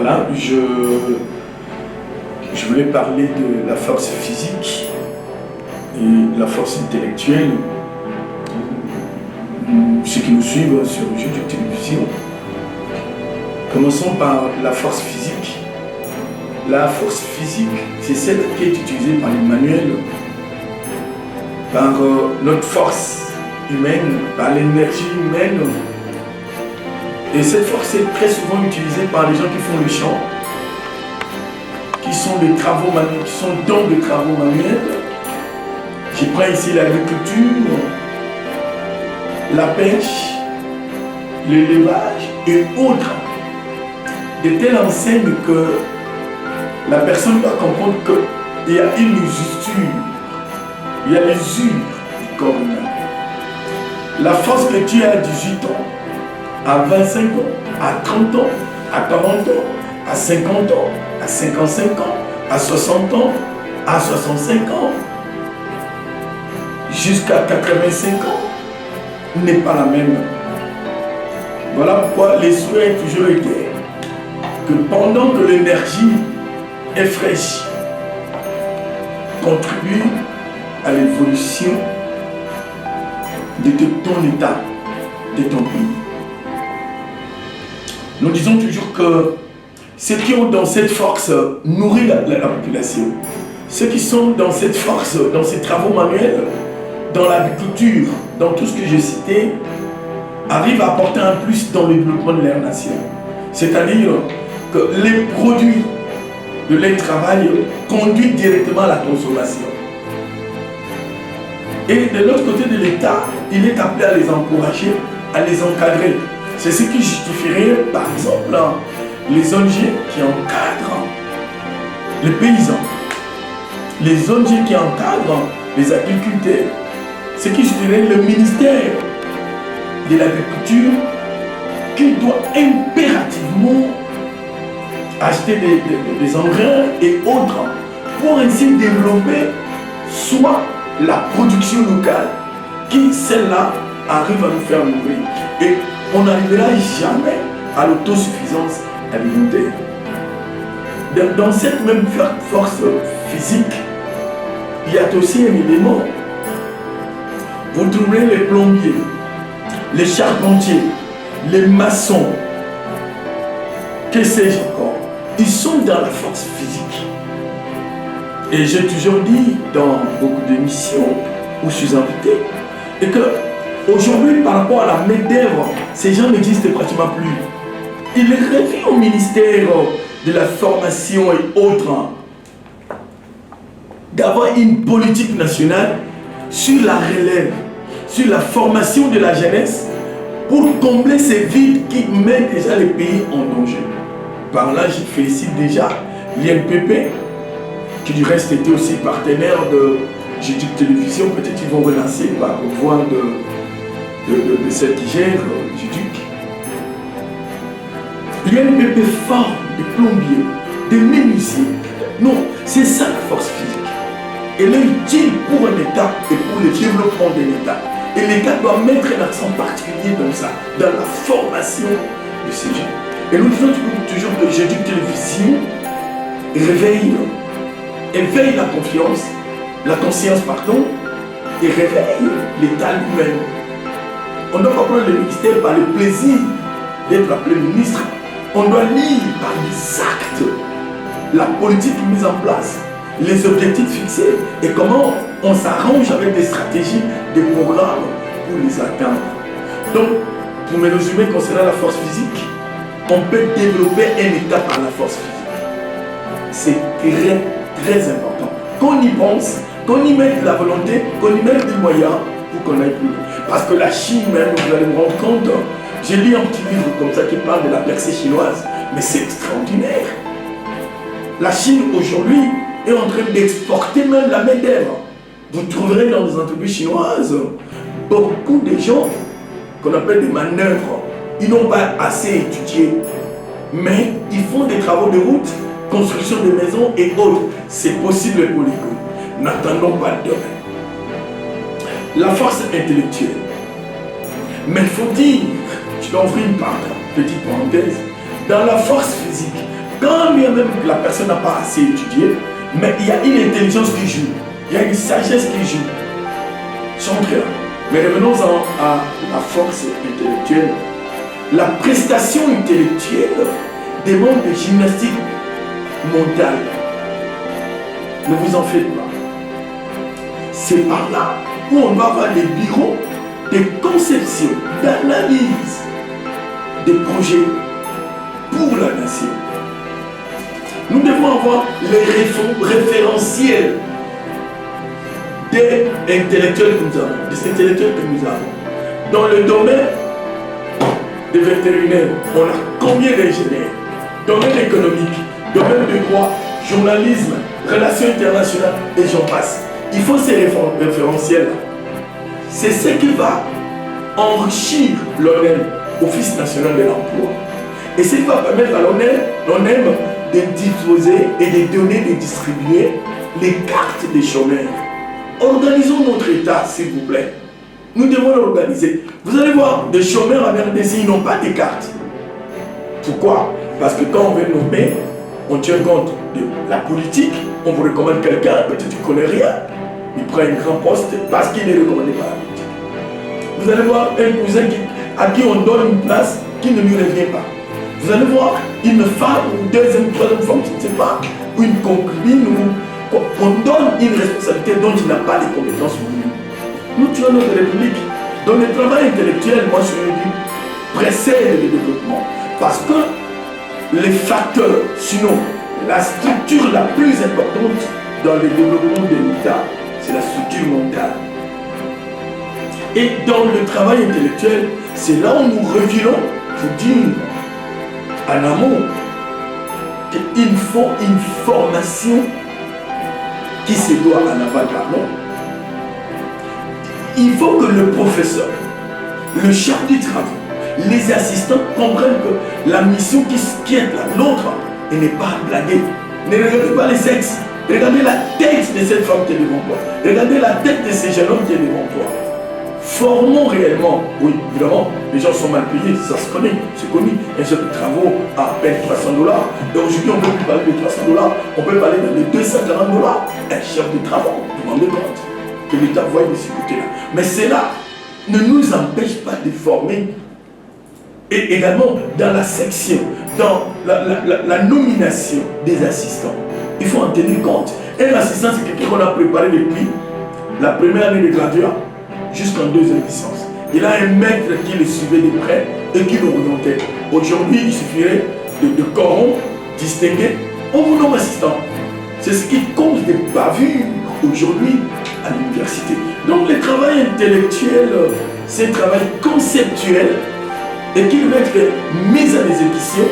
Voilà, je voulais parler de la force physique et la force intellectuelle. Ceux qui nous suivent sur le jeu de télévision. Commençons par la force physique. La force physique, c'est celle qui est utilisée par les manuels, par notre force humaine, par l'énergie humaine. Et cette force est très souvent utilisée par les gens qui font le champ, qui sont des travaux manuels, qui sont dans des travaux manuels. Je prends ici l'agriculture, la pêche, l'élevage et autres. De telle enseigne que la personne doit comprendre qu'il y a une usure, il y a l'usure du corps humain. La force que tu as à 18 ans, à 25 ans, à 30 ans, à 40 ans, à 50 ans, à 55 ans, à 60 ans, à 65 ans, jusqu'à 85 ans, n'est pas la même. Voilà pourquoi les souhaits ont toujours été que pendant que l'énergie est fraîche, contribue à l'évolution de ton état, de ton pays. Nous disons toujours que ceux qui ont dans cette force nourri la population, ceux qui sont dans cette force, dans ces travaux manuels, dans l'agriculture, dans tout ce que j'ai cité, arrivent à apporter un plus dans le développement de leur nation. C'est-à-dire que les produits de leur travail conduisent directement à la consommation. Et de l'autre côté de l'État, il est appelé à les encourager, à les encadrer. C'est ce qui justifierait, par exemple, les ONG qui encadrent les paysans, les ONG qui encadrent les agriculteurs, ce qui justifierait le ministère de l'Agriculture qui doit impérativement acheter des engrais et autres pour ainsi développer soit la production locale qui, celle-là, arrive à nous faire nourrir. Et on n'arrivera jamais à l'autosuffisance alimentaire. Dans cette même force physique, il y a aussi un élément. Vous trouverez les plombiers, les charpentiers, les maçons, que sais-je encore, ils sont dans la force physique. Et j'ai toujours dit dans beaucoup d'émissions où je suis invité, et que aujourd'hui, par rapport à la main-d'œuvre, ces gens n'existent pratiquement plus. Il est revenu au ministère de la formation et autres d'avoir une politique nationale sur la relève, sur la formation de la jeunesse pour combler ces vides qui mettent déjà les pays en danger. Par là, je félicite déjà l'INPP, qui du reste était aussi partenaire de JDUC Télévision. Peut-être qu'ils vont relancer par voie de celle qui gère JDUC. L'INPP forme des plombiers, des menuisiers. Non, c'est ça la force physique. Elle est utile pour un État et pour le développement de l'État. Et l'État doit mettre un accent particulier dans ça, dans la formation de ces gens. Et nous disons toujours que JDUC Télévision éveille la conscience, et réveille l'État lui-même. On doit comprendre le ministère par le plaisir d'être appelé ministre. On doit lire par les actes la politique mise en place, les objectifs fixés et comment on s'arrange avec des stratégies, des programmes pour les atteindre. Donc, pour me résumer concernant la force physique, on peut développer un État par la force physique. C'est très, très important. Qu'on y pense, qu'on y mette la volonté, qu'on y mette des moyens pour qu'on aille plus loin. Parce que la Chine même, vous allez me rendre compte, j'ai lu un petit livre comme ça qui parle de la percée chinoise, mais c'est extraordinaire. La Chine aujourd'hui est en train d'exporter même la main-d'œuvre. Vous trouverez dans les entreprises chinoises beaucoup de gens qu'on appelle des manœuvres. Ils n'ont pas assez étudié, mais ils font des travaux de route, construction de maisons et autres. C'est possible pour les coûts. N'attendons pas demain. La force intellectuelle. Mais il faut dire, je dois ouvrir une petite parenthèse, dans la force physique, Quand bien même la personne n'a pas assez étudié, mais il y a une intelligence qui joue, il y a une sagesse qui joue. Sont très là. Mais revenons-en à la force intellectuelle. La prestation intellectuelle demande de gymnastique mentale. Ne vous en faites pas. C'est par là où on va avoir des bureaux de conception, d'analyse des projets pour la nation. Nous devons avoir les référentiels des intellectuels que nous avons, des intellectuels que nous avons. Dans le domaine des vétérinaires, on a combien d'ingénieurs? Domaine économique, domaine de droit, journalisme, relations internationales, et j'en passe. Il faut ces référentiels-là. C'est ce qui va enrichir l'ONEM, Office national de l'emploi. Et ce qui va permettre à l'ONEM de disposer et de donner, de distribuer les cartes des chômeurs. Organisons notre État, s'il vous plaît. Nous devons l'organiser. Vous allez voir, des chômeurs en RDC, ils n'ont pas de cartes. Pourquoi? Parce que quand on veut nommer, on tient compte de la politique, on vous recommande quelqu'un, peut-être tu ne connais rien, il prend un grand poste parce qu'il est recommandé par la politique. Vous allez voir un cousin à qui on donne une place qui ne lui revient pas. Vous allez voir une femme, ou deuxième, troisième femme, je ne sais pas, ou une concubine, ou on donne une responsabilité dont il n'a pas les compétences pour lui. Nous tuons notre République. Donc le travail intellectuel, moi je le dis, précède le développement. Parce que les facteurs, sinon la structure la plus importante dans le développement de l'État, c'est la structure mentale. Et dans le travail intellectuel, c'est là où nous reculons pour dire en amont qu'il faut une formation qui se doit en aval, pardon. Il faut que le professeur, le chef du travail, les assistants comprennent que la mission qui est la nôtre, elle n'est pas à blaguer. Ne regardez pas les sexes. Regardez la tête de cette femme qui est devant toi. Regardez la tête de ces jeunes hommes qui est devant toi. Formons réellement. Oui, évidemment, les gens sont mal payés, ça se connaît, c'est connu. Un chef de travaux à peine $300. Et aujourd'hui, on ne peut plus parler de $300, on peut parler de $240. Un chef de travaux, vous vous rendez compte que l'État voit de ce côté-là. Mais cela ne nous empêche pas de former. Et également dans la section, dans la nomination des assistants. Il faut en tenir compte. Un assistant, c'est quelqu'un qu'on a préparé depuis la première année de graduat jusqu'en deuxième licence. Il a un maître qui le suivait de près et qui l'orientait. Aujourd'hui, il suffirait de corrompre, distinguer, on vous nomme assistant. C'est ce qui cause des bavures aujourd'hui à l'université. Donc le travail intellectuel, c'est un travail conceptuel et qui doit être mis en exécution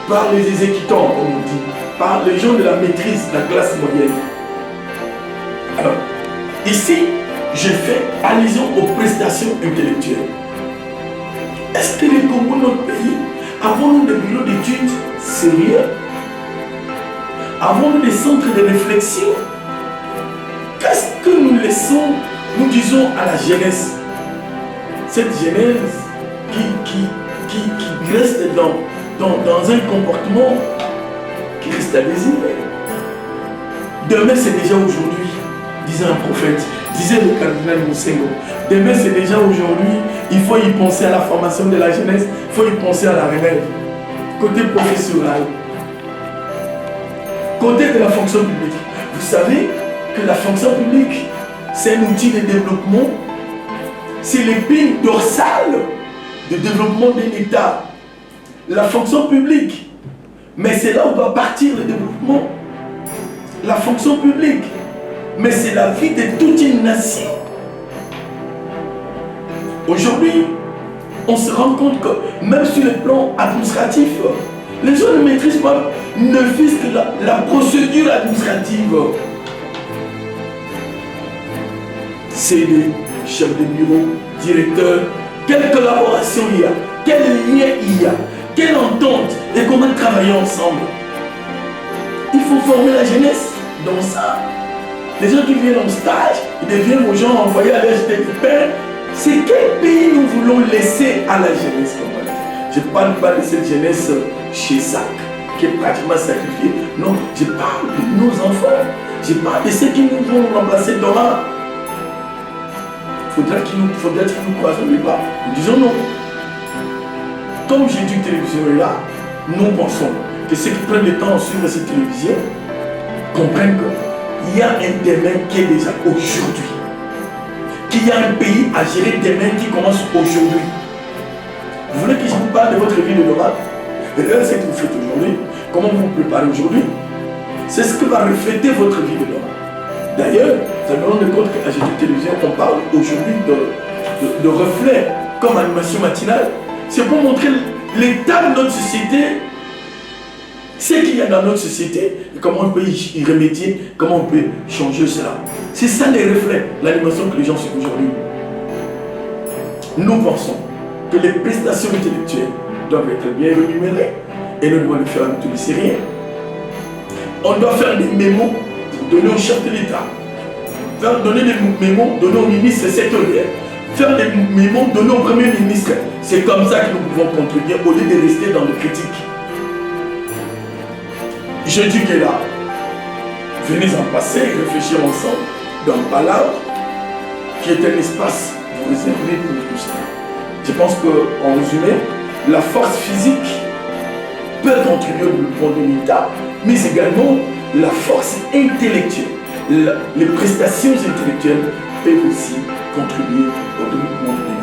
par les exécutants, comme on dit, par les gens de la maîtrise, la classe moyenne. Alors, ici, je fais allusion aux prestations intellectuelles. Est-ce que le Congo, notre pays, avons-nous des bureaux d'études sérieux? Avons-nous des centres de réflexion? Qu'est-ce que nous laissons, nous disons à la jeunesse? Cette jeunesse qui reste dans un comportement qui reste à désirer. Demain, c'est déjà aujourd'hui, disait un prophète, disait le cardinal Moussengo. Demain, c'est déjà aujourd'hui, il faut y penser à la formation de la jeunesse, il faut y penser à la relève. Côté professionnel, côté de la fonction publique. Vous savez que la fonction publique, c'est un outil de développement, c'est l'épine dorsale de développement d'un État. La fonction publique, mais c'est là où va partir le développement. La fonction publique, mais c'est la vie de toute une nation. Aujourd'hui, on se rend compte que même sur le plan administratif, les gens ne maîtrisent pas, ne fût-ce que la procédure administrative. C'est des chefs de bureau, directeurs, quelle collaboration il y a, quel lien il y a, quelle entente et comment travailler ensemble. Il faut former la jeunesse dans ça. Les gens qui viennent en stage, ils deviennent aux gens envoyés à l'HTTP. C'est quel pays nous voulons laisser à la jeunesse? Je ne parle pas de cette jeunesse chez SAC. qui est pratiquement sacrifié. Non, je parle de nos enfants. Je parle de ceux qui nous vont remplacer demain. Faudrait qu'il nous croisons les bras. Nous disons non. Comme j'ai dit télévision est là, nous pensons que ceux qui prennent le temps de suivre cette télévision comprennent qu'il y a un demain qui est déjà aujourd'hui. Qu'il y a un pays à gérer demain qui commence aujourd'hui. Vous voulez que je vous parle de votre vie de demain? Et d'ailleurs, ce que vous faites aujourd'hui, comment vous vous préparez aujourd'hui, c'est ce que va refléter votre vie de demain. D'ailleurs, vous allez vous rendre compte qu'à la télévision, on parle aujourd'hui de reflets comme animation matinale. C'est pour montrer l'état de notre société, ce qu'il y a dans notre société, et comment on peut y remédier, comment on peut changer cela. C'est ça les reflets, l'animation que les gens suivent aujourd'hui. Nous pensons que les prestations intellectuelles doivent être bien rémunérées et nous devons le faire avec tous les Syriens. On doit faire des mémos donner au chef de l'État, donner des mémos donner au ministre sectoriel, faire des mémos donner au premier ministre. C'est comme ça que nous pouvons contribuer au lieu de rester dans le critique. Je dis que là, venez en passer et réfléchir ensemble dans le Palabre, qui est un espace réservé pour tout ça. Je pense qu'en résumé, la force physique peut contribuer au développement de l'État, mais également la force intellectuelle, les prestations intellectuelles peuvent aussi contribuer au développement de l'État.